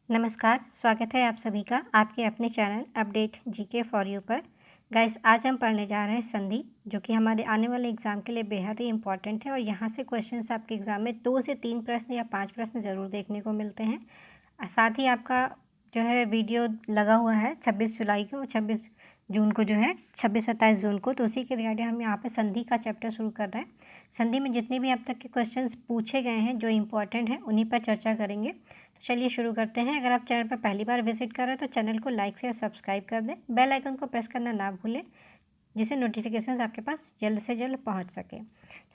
नमस्कार, स्वागत है आप सभी का आपके अपने channel update GK for you पर। गाइस, आज हम पढ़ने जा रहे हैं संधि, जो कि हमारे आने वाले एग्ज़ाम के लिए बेहद ही इम्पॉर्टेंट है। और यहाँ से क्वेश्चंस आपके एग्ज़ाम में 2 से 3 प्रश्न या 5 प्रश्न ज़रूर देखने को मिलते हैं। साथ ही आपका जो है वीडियो लगा हुआ है 26 जुलाई को, 26 जून को जो है 26-27 जून को, तो उसी के रिगार्डिंग हम यहाँ पे संधि का चैप्टर शुरू कर रहे हैं। संधि में जितने भी अब तक के क्वेश्चंस पूछे गए हैं जो इम्पोर्टेंट हैं, उन्हीं पर चर्चा करेंगे। तो चलिए शुरू करते हैं। अगर आप चैनल पर पहली बार विजिट कर रहे हैं तो चैनल को लाइक से सब्सक्राइब कर दें, बेल आइकन को प्रेस करना ना भूलें, जिससे नोटिफिकेशंस आपके पास जल्द से जल्द पहुंच सके।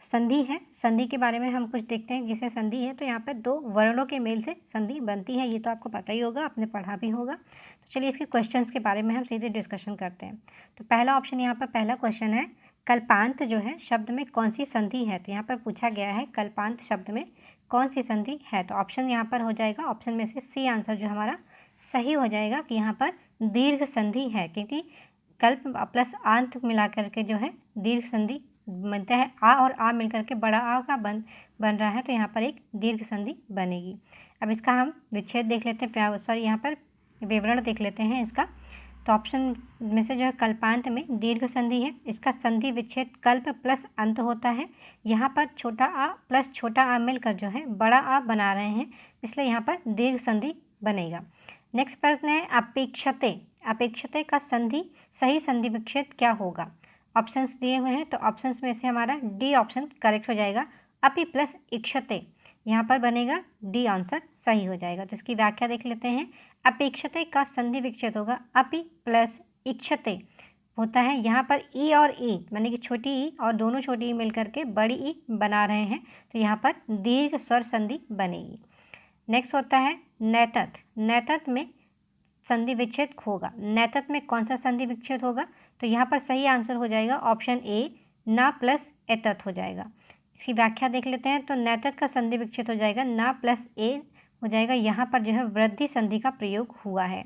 संधि है, संधि के बारे में हम कुछ देखते हैं। जिसे संधि है तो यहाँ पर 2 वर्णों के मेल से संधि बनती है, ये तो आपको पता ही होगा, आपने पढ़ा भी होगा। तो चलिए इसके क्वेश्चंस के बारे में हम सीधे डिस्कशन करते हैं। तो पहला ऑप्शन, यहाँ पर पहला क्वेश्चन है, कल्पांत जो है शब्द में कौन सी संधि है। तो यहाँ पर पूछा गया है कल्पांत शब्द में कौन सी संधि है। तो ऑप्शन यहाँ पर हो जाएगा, ऑप्शन में से सी आंसर जो हमारा सही हो जाएगा कि यहाँ पर दीर्घ संधि है, क्योंकि कल्प प्लस आंत मिला करके जो है दीर्घ संधि बनता है। आ और आ मिलकर के बड़ा आ का बन रहा है, तो यहाँ पर एक दीर्घ संधि बनेगी। अब इसका हम विच्छेद देख लेते हैं, सॉरी यहाँ पर विवरण देख लेते हैं इसका। तो ऑप्शन में से जो है कल्पांत में दीर्घ संधि है, इसका संधि विच्छेद कल्प प्लस अंत होता है। यहाँ पर छोटा आ प्लस छोटा आ मिलकर जो है बड़ा आ बना रहे हैं, इसलिए यहाँ पर दीर्घ संधि बनेगा। नेक्स्ट प्रश्न है अपेक्षते, अपेक्षते का संधि सही संधि विच्छेद क्या होगा। ऑप्शंस दिए हुए हैं, तो ऑप्शंस में से हमारा डी ऑप्शन करेक्ट हो जाएगा, अपि प्लस इक्षते, यहाँ पर बनेगा डी आंसर सही हो जाएगा। तो इसकी व्याख्या देख लेते हैं। अपेक्षते का संधि विच्छेद होगा अपि प्लस इक्षते होता है। यहाँ पर ई और ई माने कि छोटी ई और दोनों छोटी ई मिलकर के बड़ी ई बना रहे हैं, तो यहाँ पर दीर्घ स्वर संधि बनेगी। नेक्स्ट होता है नैतत, नैतत में संधि विच्छेद होगा। नैतत में कौन सा संधि विच्छेद होगा, तो यहाँ पर सही आंसर हो जाएगा ऑप्शन ए, ना प्लस एतत हो जाएगा। इसकी व्याख्या देख लेते हैं। तो नैतत का संधि विच्छेद हो जाएगा ना प्लस ए हो जाएगा। यहाँ पर जो है वृद्धि संधि का प्रयोग हुआ है,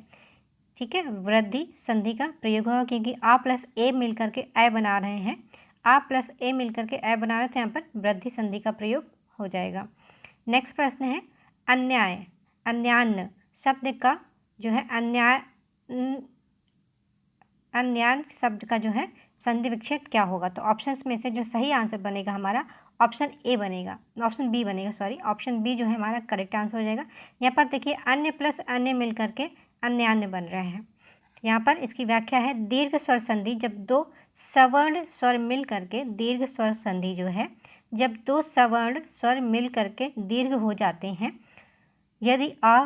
ठीक है, वृद्धि संधि का प्रयोग हुआ, क्योंकि आ प्लस ए मिलकर के ए बना रहे हैं, आ प्लस ए मिलकर के ए बना रहे थे, यहाँ पर वृद्धि संधि का प्रयोग हो जाएगा। नेक्स्ट प्रश्न है अन्याय, अन्यान्न शब्द का जो है अन्याय, अन्यान शब्द का जो है संधि विच्छेद क्या होगा। तो ऑप्शंस में से जो सही आंसर बनेगा हमारा ऑप्शन ए बनेगा, ऑप्शन बी बनेगा, सॉरी ऑप्शन बी जो है हमारा करेक्ट आंसर हो जाएगा। यहाँ पर देखिए अन्य प्लस अन्य मिल करके अन्यान्य बन रहे हैं। यहाँ पर इसकी व्याख्या है दीर्घ स्वर संधि, जब 2 सवर्ण स्वर मिल करके दीर्घ स्वर संधि जो है, जब 2 सवर्ण स्वर मिल करके दीर्घ हो जाते हैं, यदि आ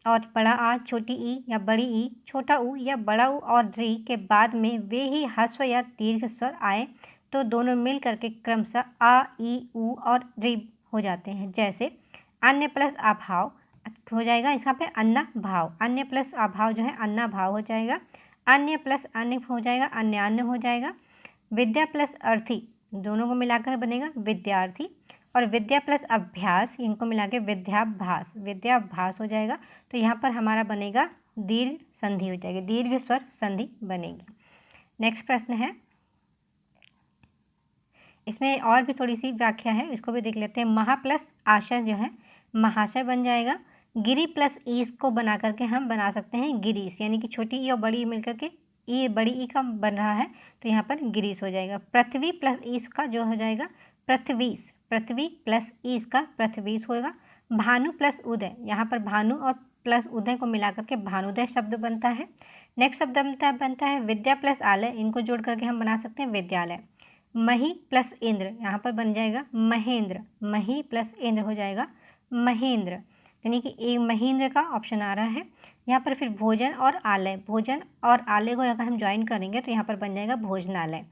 और बड़ा आ, छोटी ई या बड़ी ई, छोटा ऊ या बड़ा ऊ और री के बाद में वे ही ह्रस्व या दीर्घ स्वर आए, तो दोनों मिल करके क्रमशः आ, ई, ऊ और री हो जाते हैं। जैसे अन्य प्लस अभाव हो जाएगा, यहाँ पे अन्ना भाव, अन्य प्लस अभाव जो है अन्ना भाव हो जाएगा, अन्य प्लस अन्य हो जाएगा, अन्य अन्य हो जाएगा। विद्या प्लस अर्थी, दोनों को मिलाकर बनेगा विद्यार्थी, और विद्या प्लस अभ्यास, इनको मिला के विद्याभ्यास, विद्याभ्यास हो जाएगा। तो यहाँ पर हमारा बनेगा दीर्घ संधि हो जाएगी, दीर्घ स्वर संधि बनेगी। नेक्स्ट प्रश्न है, इसमें और भी थोड़ी सी व्याख्या है, इसको भी देख लेते हैं। महा प्लस आशय जो है महाशय बन जाएगा। गिरी प्लस ईस को बना करके हम बना सकते हैं गिरीश, यानी कि छोटी ई और बड़ी ई मिलकर के ई बड़ी ई का बन रहा है, तो यहाँ पर गिरीश हो जाएगा। पृथ्वी प्लस ईस का जो हो जाएगा पृथ्वीश, पृथ्वी प्लस ईस का पृथ्वीश होगा। भानु प्लस उदय, यहाँ पर भानु और प्लस उदय को मिला करके भानुदय शब्द बनता है। नेक्स्ट शब्द बनता है विद्या प्लस आलय, इनको जोड़ करके हम बना सकते हैं विद्यालय। मही प्लस इंद्र, यहाँ पर बन जाएगा महेंद्र, मही प्लस इंद्र हो जाएगा महेंद्र, यानी कि एक महेंद्र का ऑप्शन आ रहा है यहाँ पर। फिर भोजन और आलय, भोजन और आलय को अगर हम ज्वाइन करेंगे तो यहाँ पर बन जाएगा भोजनालय।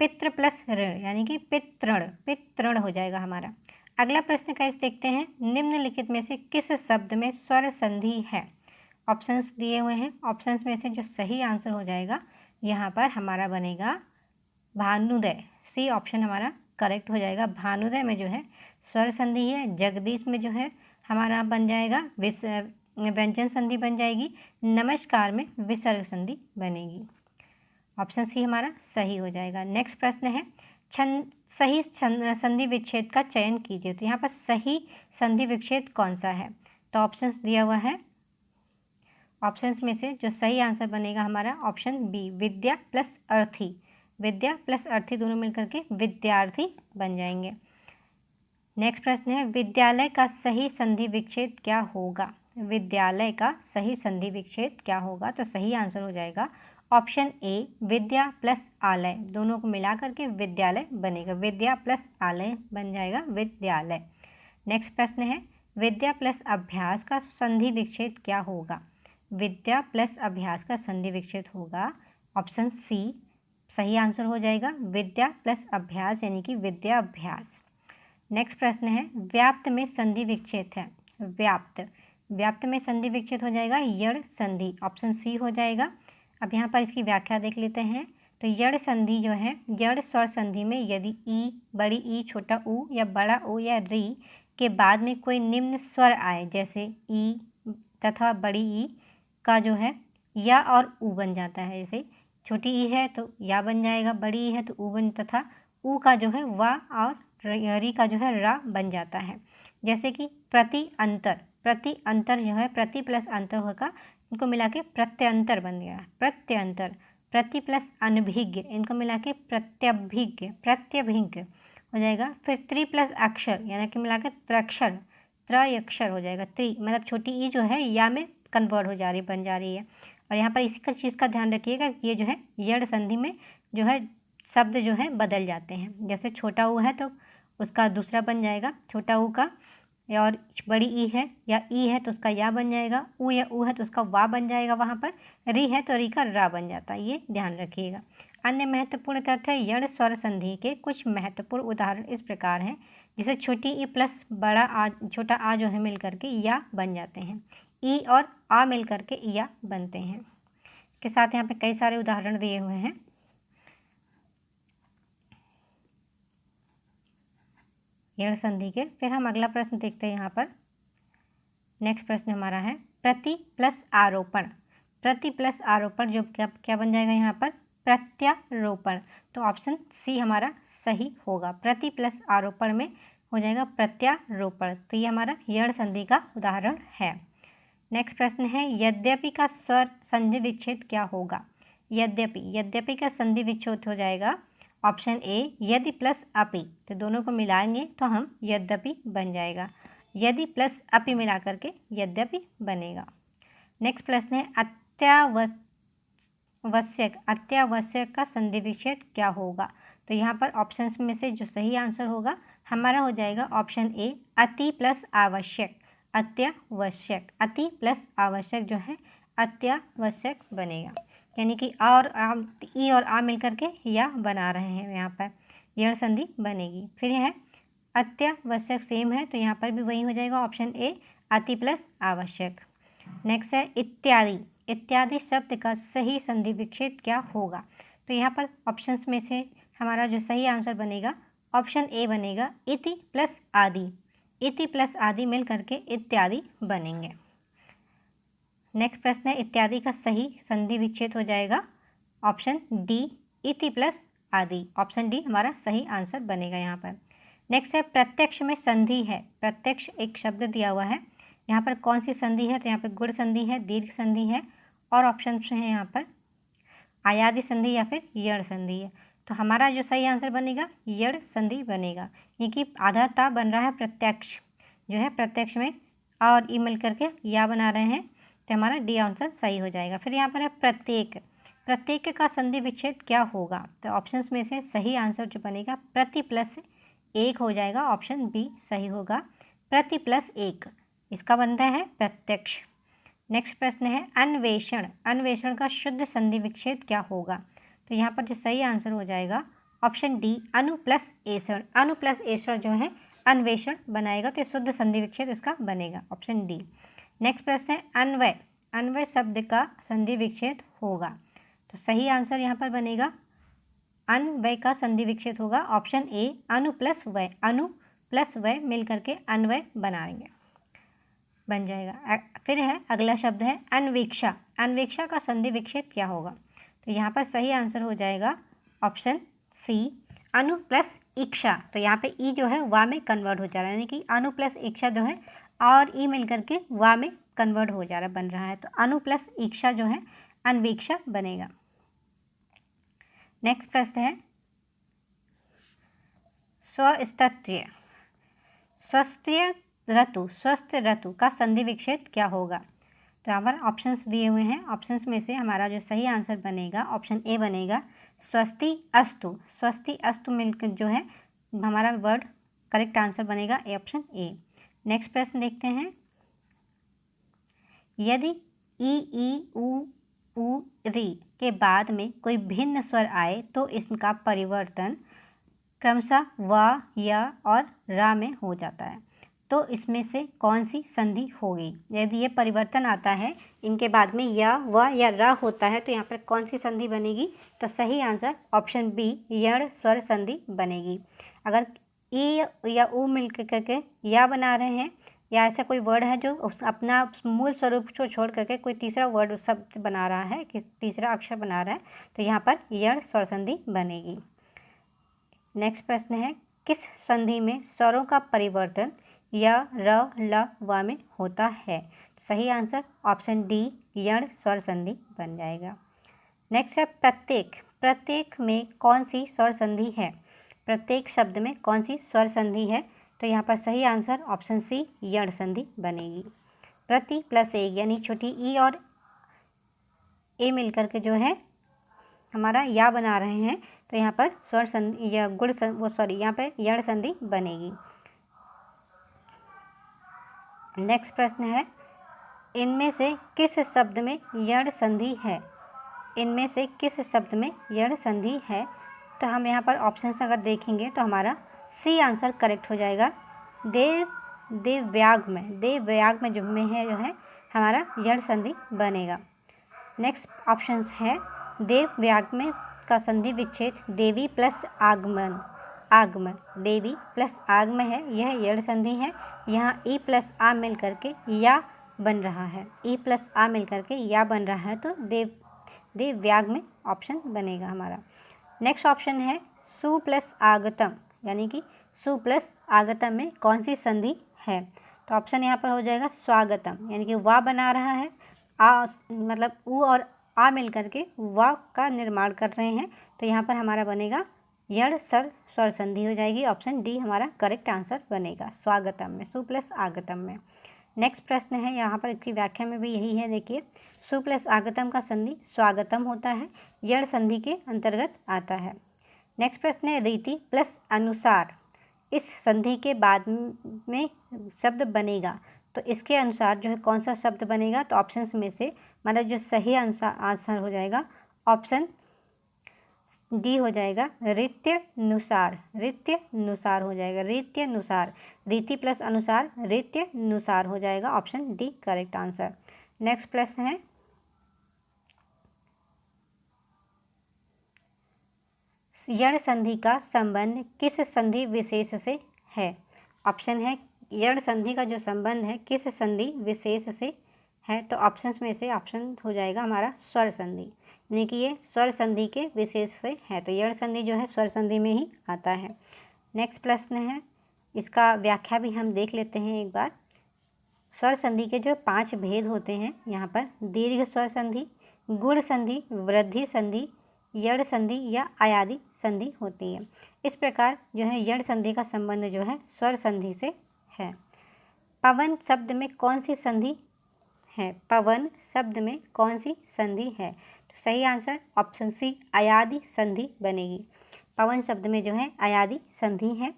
पितृ प्लस ऋण, यानी कि पितृण, पितृण हो जाएगा हमारा। अगला प्रश्न का इस देखते हैं, निम्नलिखित में से किस शब्द में स्वर संधि है। ऑप्शंस दिए हुए हैं, ऑप्शंस में से जो सही आंसर हो जाएगा यहाँ पर हमारा बनेगा भानुदय, सी ऑप्शन हमारा करेक्ट हो जाएगा। भानुदय में जो है स्वर संधि है। जगदीश में जो है हमारा बन जाएगा व्यंजन संधि बन जाएगी। नमस्कार में विसर्ग संधि बनेगी। ऑप्शन सी हमारा सही हो जाएगा। नेक्स्ट प्रश्न है सही संधि विच्छेद का चयन कीजिए। तो यहाँ पर सही संधि विच्छेद कौन सा है, तो ऑप्शंस दिया हुआ है ऑप्शंस में से जो सही आंसर बनेगा हमारा ऑप्शन बी, विद्या प्लस अर्थी। विद्या प्लस अर्थी दोनों मिलकर के विद्यार्थी बन जाएंगे। नेक्स्ट प्रश्न है, विद्यालय का सही संधि विच्छेद क्या होगा? विद्यालय का सही संधि विच्छेद क्या होगा? तो सही आंसर हो जाएगा ऑप्शन ए, विद्या प्लस आलय, दोनों को मिला करके विद्यालय बनेगा। विद्या प्लस आलय बन जाएगा विद्यालय। नेक्स्ट प्रश्न है, विद्या प्लस अभ्यास का संधि विच्छेद क्या होगा? विद्या प्लस अभ्यास का संधि विच्छेद होगा ऑप्शन सी, सही आंसर हो जाएगा विद्या प्लस अभ्यास यानी कि विद्या अभ्यास। नेक्स्ट प्रश्न है, व्याप्त में संधि विच्छेद है। व्याप्त में संधि विच्छेद हो जाएगा यड़ संधि, ऑप्शन सी हो जाएगा। अब यहाँ पर इसकी व्याख्या देख लेते हैं। तो यड़ संधि जो है, यड़ स्वर संधि में यदि ई, बड़ी ई, छोटा ऊ या बड़ा ऊ या री के बाद में कोई निम्न स्वर आए, जैसे ई तथा बड़ी ई का जो है या और ऊ बन जाता है। जैसे छोटी ई है तो या बन जाएगा, बड़ी ई है तो ऊ बन, तथा ऊ का जो है वा और री का जो है रा बन जाता है। जैसे कि प्रति अंतर जो है, प्रति प्लस अंतर होगा, इनको मिला के प्रत्यंतर बन गया। प्रत्यंतर, प्रति प्लस अनभिज्ञ, इनको मिला के प्रत्यभिज्ञ हो जाएगा। फिर त्रि प्लस अक्षर यानी कि मिला के त्रयक्षर हो जाएगा। त्रि मतलब छोटी ई जो है या में कन्वर्ट हो जा रही, बन जा रही है। और यहाँ पर इसी का चीज़ का ध्यान रखिएगा कि ये जो है यड़ संधि में जो है शब्द जो है बदल जाते हैं। जैसे छोटा ऊ है तो उसका दूसरा बन जाएगा छोटा ऊ का, और बड़ी ई है या ई है तो उसका या बन जाएगा, ऊ या ऊ है तो उसका वा बन जाएगा, वहाँ पर री है तो री का रा बन जाता है। ये ध्यान रखिएगा। अन्य महत्वपूर्ण तथ्य, यड़ स्वर संधि के कुछ महत्वपूर्ण उदाहरण इस प्रकार हैं, जिसे छोटी ई प्लस बड़ा आ, छोटा आ जो है मिल करके या बन जाते हैं। ई और आ मिल करके या बनते हैं। के साथ यहाँ पे कई सारे उदाहरण दिए हुए हैं। यड़ संधि के। फिर हम अगला प्रश्न देखते हैं। यहाँ पर नेक्स्ट प्रश्न हमारा है, प्रति प्लस आरोपण। प्रति प्लस आरोपण जो क्या बन जाएगा यहाँ पर? प्रत्यारोपण। तो ऑप्शन सी हमारा सही होगा। प्रति प्लस आरोपण में हो जाएगा प्रत्यारोपण। तो ये हमारा यड़ संधि का उदाहरण है। नेक्स्ट प्रश्न है, यद्यपि का स्वर संधि विच्छेद क्या होगा? यद्यपि का संधि विच्छेद हो जाएगा ऑप्शन ए, यदि प्लस अपि। तो दोनों को मिलाएंगे तो हम यद्यपि बन जाएगा। यदि प्लस अपि मिला करके यद्यपि बनेगा। नेक्स्ट प्रश्न है, अत्यावश्यक का संधि विच्छेद क्या होगा? तो यहाँ पर ऑप्शंस में से जो सही आंसर होगा हमारा हो जाएगा ऑप्शन ए, अति प्लस आवश्यक। अत्यावश्यक, अति प्लस आवश्यक जो है अत्यावश्यक बनेगा। यानी कि आ और आ, ई और आ मिलकर के या बना रहे हैं, यहाँ पर यड़ संधि बनेगी। फिर है अत्यावश्यक सेम है तो यहाँ पर भी वही हो जाएगा ऑप्शन ए, अति प्लस आवश्यक। नेक्स्ट है इत्यादि। इत्यादि शब्द का सही संधि विच्छेद क्या होगा? तो यहाँ पर ऑप्शंस में से हमारा जो सही आंसर बनेगा ऑप्शन ए बनेगा, इति प्लस आदि। इति प्लस आदि मिल करके इत्यादि बनेंगे। नेक्स्ट प्रश्न है, इत्यादि का सही संधि विच्छेद हो जाएगा ऑप्शन डी, इति प्लस आदि। ऑप्शन डी हमारा सही आंसर बनेगा यहाँ पर। नेक्स्ट है, प्रत्यक्ष में संधि है। प्रत्यक्ष एक शब्द दिया हुआ है, यहाँ पर कौन सी संधि है? तो यहाँ पर गुण संधि है, दीर्घ संधि है, और ऑप्शन है यहाँ पर आयादी संधि या फिर यड़ संधि है। तो हमारा जो सही आंसर बनेगा यड़ संधि बनेगा, क्योंकि आधा ता बन रहा है प्रत्यक्ष जो है, प्रत्यक्ष में और ई मिल करके या बना रहे हैं, तो हमारा डी आंसर सही हो जाएगा। फिर यहाँ पर है प्रत्येक। प्रत्येक का संधि विच्छेद क्या होगा? तो ऑप्शंस में से सही आंसर जो बनेगा प्रति प्लस एक हो जाएगा, ऑप्शन बी सही होगा। प्रति प्लस एक इसका बनता है प्रत्यक्ष। नेक्स्ट प्रश्न है, अन्वेषण। अन्वेषण का शुद्ध संधि विच्छेद क्या होगा? तो यहाँ पर जो सही आंसर हो जाएगा ऑप्शन डी, अनु प्लस एषण। अनु प्लस एषण जो है अन्वेषण बनाएगा, तो शुद्ध संधि विच्छेद इसका बनेगा, ऑप्शन डी। नेक्स्ट प्रश्न है, अन्वय। अन्वय शब्द का संधि विच्छेद होगा, तो सही आंसर यहाँ पर बनेगा अन्वय का संधि विच्छेद होगा ऑप्शन ए, अनु प्लस वय। अनु प्लस वय मिल करके अन्वय बनाएंगे, बन जाएगा। फिर है अगला शब्द है अन्वेक्षा। अन्वेक्षा का संधि विच्छेद क्या होगा? तो यहाँ पर सही आंसर हो जाएगा ऑप्शन सी, अनु प्लस इक्षा। तो यहाँ पे ई जो है वा में कन्वर्ट हो जा रहा है, यानी कि अनु प्लस इक्षा जो है और ई मिल करके वा में कन्वर्ट हो जा रहा बन रहा है, तो अनु प्लस ईक्षा जो है अन्वीक्षा बनेगा। नेक्स्ट प्रश्न है स्वस्थ ऋतु का संधि विच्छेद क्या होगा। तो यहाँ पर ऑप्शंस दिए हुए हैं, ऑप्शंस में से हमारा जो सही आंसर बनेगा ऑप्शन ए बनेगा स्वस्ति अस्तु। स्वस्ति अस्तु मिलकर जो है हमारा वर्ड करेक्ट आंसर बनेगा ऑप्शन ए। नेक्स्ट प्रश्न देखते हैं, यदि ई उ री के बाद में कोई भिन्न स्वर आए तो इसका परिवर्तन क्रमशः व, य और रा में हो जाता है, तो इसमें से कौन सी संधि होगी। यदि ये परिवर्तन आता है, इनके बाद में य, व या र होता है, तो यहाँ पर कौन सी संधि बनेगी। तो सही आंसर ऑप्शन बी यण स्वर संधि बनेगी। अगर ई या उ मिल करके या बना रहे हैं, या ऐसा कोई वर्ड है जो उस अपना मूल स्वरूप को छोड़ करके कोई तीसरा वर्ड शब्द बना रहा है, कि तीसरा अक्षर बना रहा है, तो यहाँ पर यण स्वर संधि बनेगी। नेक्स्ट प्रश्न है, किस संधि में स्वरों का परिवर्तन य, र, ल, व में होता है। सही आंसर ऑप्शन डी यण स्वर संधि बन जाएगा। नेक्स्ट है प्रत्येक में कौन सी स्वर संधि है। प्रत्येक शब्द में कौन सी स्वर संधि है। तो यहाँ पर सही आंसर ऑप्शन सी यण संधि बनेगी। प्रति प्लस एक यानी छोटी ई और ए मिलकर के जो है हमारा या बना रहे हैं, तो यहाँ पर स्वर संधि या यहाँ पर यण संधि बनेगी। नेक्स्ट प्रश्न है, इनमें से किस शब्द में यण संधि है। इनमें से किस शब्द में यण संधि है। तो हम यहाँ पर ऑप्शंस अगर देखेंगे तो हमारा सी आंसर करेक्ट हो जाएगा। देवव्याग में जो है हमारा यण संधि बनेगा। नेक्स्ट ऑप्शंस है, देवव्याग में का संधि विच्छेद देवी प्लस आगमन देवी प्लस आगम है, यह यण संधि है। यहाँ ई प्लस आ मिल करके या बन रहा है, ई प्लस आ मिल करके या बन रहा है, तो देवव्याग में ऑप्शन बनेगा हमारा। नेक्स्ट ऑप्शन है सु प्लस आगतम, यानी कि सु प्लस आगतम में कौन सी संधि है। तो ऑप्शन यहाँ पर हो जाएगा स्वागतम, यानी कि वा बना रहा है, आ मतलब उ और आ मिल करके वा का निर्माण कर रहे हैं, तो यहाँ पर हमारा बनेगा यण स्वर संधि हो जाएगी। ऑप्शन डी हमारा करेक्ट आंसर बनेगा, स्वागतम में, सु प्लस आगतम में। नेक्स्ट प्रश्न है, यहाँ पर इसकी व्याख्या में भी यही है, देखिए सु प्लस आगतम का संधि स्वागतम होता है, यण संधि के अंतर्गत आता है। नेक्स्ट प्रश्न है, रीति प्लस अनुसार इस संधि के बाद में शब्द बनेगा, तो इसके अनुसार जो है कौन सा शब्द बनेगा। तो ऑप्शंस में से मतलब जो सही आंसर हो जाएगा ऑप्शन डी हो जाएगा रीत्यनुसार हो जाएगा, रीत्यनुसार, रीति प्लस अनुसार रीत्यनुसार हो जाएगा, option D correct answer. Next प्रश्न है, यण संधि का संबंध किस संधि विशेष से है। ऑप्शन है यण संधि का जो संबंध है किस संधि विशेष से है। तो ऑप्शंस में से ऑप्शन हो जाएगा हमारा स्वर संधि, यानी कि ये स्वर संधि के विशेष से है, तो यण संधि जो है स्वर संधि में ही आता है। नेक्स्ट प्रश्न है, इसका व्याख्या भी हम देख लेते हैं एक बार। स्वर संधि के जो 5 भेद होते हैं यहाँ पर दीर्घ स्वर संधि, गुण संधि, वृद्धि संधि, यण संधि या आयादी संधि होती है। इस प्रकार जो है यण संधि का संबंध जो है स्वर संधि से है। पवन शब्द में कौन सी संधि है। पवन शब्द में कौन सी संधि है। तो सही आंसर ऑप्शन सी आयादी संधि बनेगी। पवन शब्द में जो है आयादी संधि है।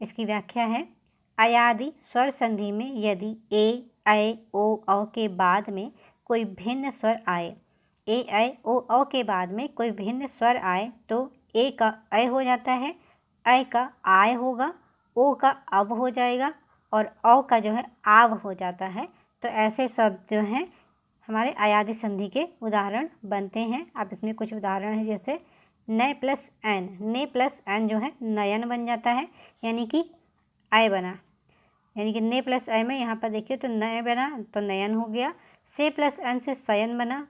इसकी व्याख्या है, आयादी स्वर संधि में यदि ए, ऐ, ओ, औ के बाद में कोई भिन्न स्वर आए, ए, ऐ, ओ, औ के बाद में कोई भिन्न स्वर आए तो ए का ऐ हो जाता है, ऐ का आय होगा, ओ का अब हो जाएगा और औ का जो है आव हो जाता है। तो ऐसे शब्द जो हैं हमारे आयादी संधि के उदाहरण बनते हैं। अब इसमें कुछ उदाहरण है, जैसे नय प्लस एन, ने प्लस एन जो है नयन बन जाता है, यानी कि आय बना, यानी कि ने प्लस आई में यहाँ पर देखिए तो नय बना तो नयन हो गया। से प्लस एन से सयन बना,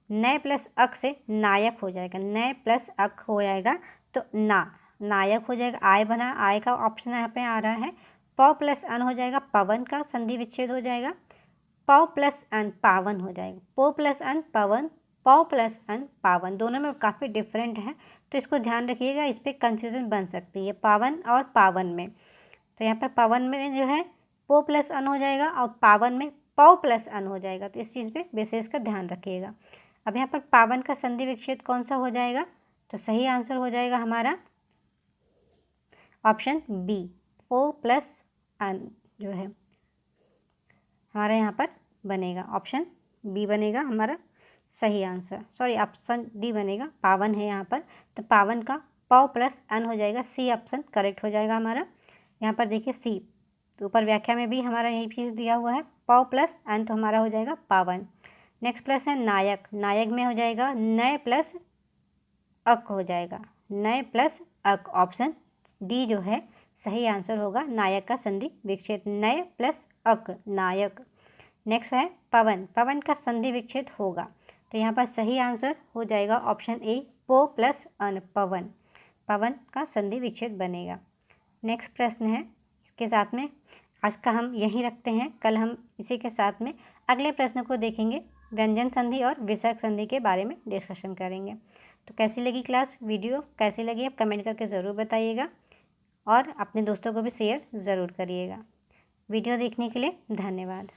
नय प्लस अक से नायक हो जाएगा, नय प्लस अक हो जाएगा तो नायक हो जाएगा, आय बना, आय का ऑप्शन यहाँ पे आ रहा है। प प्लस अन हो जाएगा, पवन का संधि विच्छेद हो जाएगा। पौ प्लस अन पावन हो जाएगा। पो प्लस अन पवन, पौ प्लस अन पावन, दोनों में काफ़ी डिफरेंट है, तो इसको ध्यान रखिएगा, इस पर कन्फ्यूज़न बन सकती है पावन और पावन में। तो यहाँ पर पावन में जो है पो प्लस अन हो जाएगा और पावन में पौ प्लस अन हो जाएगा, तो इस चीज़ पे विशेष का ध्यान रखिएगा। अब यहाँ पर पावन का संधि विच्छेद कौन सा हो जाएगा, तो सही आंसर हो जाएगा हमारा ऑप्शन बी, पो प्लस अन जो है हमारा यहाँ पर बनेगा, ऑप्शन बी बनेगा हमारा सही आंसर। सॉरी, ऑप्शन डी बनेगा, पावन है यहाँ पर, तो पावन का पौ प्लस अन हो जाएगा, सी ऑप्शन करेक्ट हो जाएगा हमारा। यहाँ पर देखिए सी, तो ऊपर व्याख्या में भी हमारा यही चीज़ दिया हुआ है, पौ प्लस अन, तो हमारा हो जाएगा पावन। नेक्स्ट प्लस है नायक, नायक में हो जाएगा नय प्लस अक हो जाएगा, नय प्लस अक, ऑप्शन डी जो है सही आंसर होगा, नायक का संधि विच्छेद नय प्लस अक, नायक। नेक्स्ट है पवन, पवन का संधि विच्छेद होगा, तो यहाँ पर सही आंसर हो जाएगा ऑप्शन ए, पो प्लस अन, पवन, पवन का संधि विच्छेद बनेगा। नेक्स्ट प्रश्न है, इसके साथ में आज का हम यहीं रखते हैं, कल हम इसी के साथ में अगले प्रश्न को देखेंगे, व्यंजन संधि और विसर्ग संधि के बारे में डिस्कशन करेंगे। तो कैसी लगी क्लास, वीडियो कैसी लगी, आप कमेंट करके ज़रूर बताइएगा और अपने दोस्तों को भी शेयर ज़रूर करिएगा। वीडियो देखने के लिए धन्यवाद।